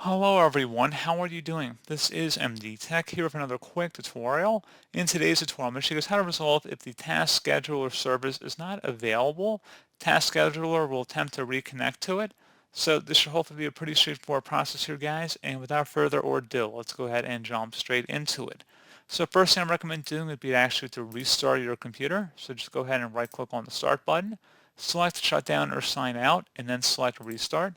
Hello everyone, how are you doing? This is MD Tech here with another quick tutorial. In today's tutorial, I'm going to show you guys how to resolve if the task scheduler service is not available. Task scheduler will attempt to reconnect to it. So this should hopefully be a pretty straightforward process here, guys. And without further ado, let's go ahead and jump straight into it. So first thing I recommend doing would be actually to restart your computer. So just go ahead and right click on the start button, select shut down or sign out, and then select restart.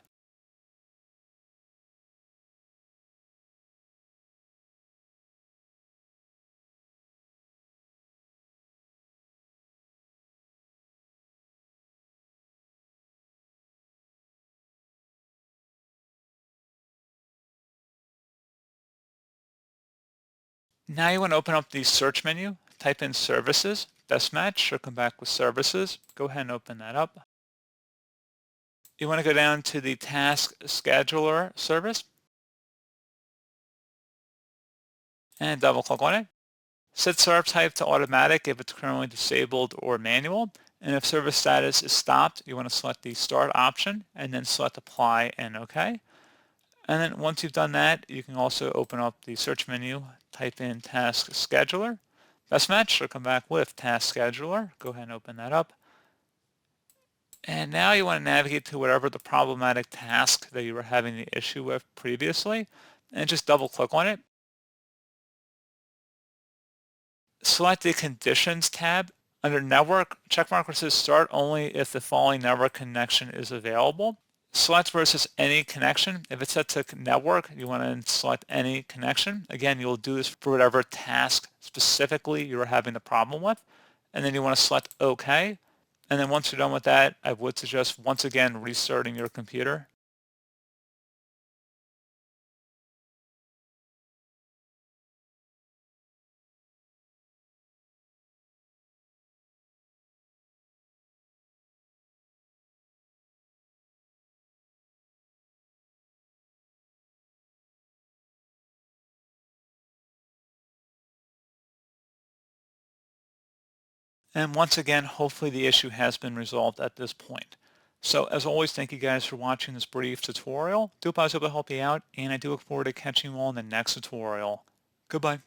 Now you want to open up the search menu, type in services, best match, or come back with services. Go ahead and open that up. You want to go down to the task scheduler service and double click on it. Set serve type to automatic if it's currently disabled or manual. And if service status is stopped, you want to select the start option and then select apply and OK. And then once you've done that, you can also open up the search menu, type in task scheduler, best match, or come back with task scheduler. Go ahead and open that up. And now you want to navigate to whatever the problematic task that you were having the issue with previously, and just double click on it. Select the Conditions tab. Under Network, checkmark where it says Start only if the following network connection is available. Select versus any connection. If it's set to network, you want to select any connection. Again, you'll do this for whatever task specifically you're having the problem with. And then you want to select OK. And then once you're done with that, I would suggest once again restarting your computer. And once again, hopefully the issue has been resolved at this point. So as always, thank you guys for watching this brief tutorial. I was able to help you out, and I do look forward to catching you all in the next tutorial. Goodbye.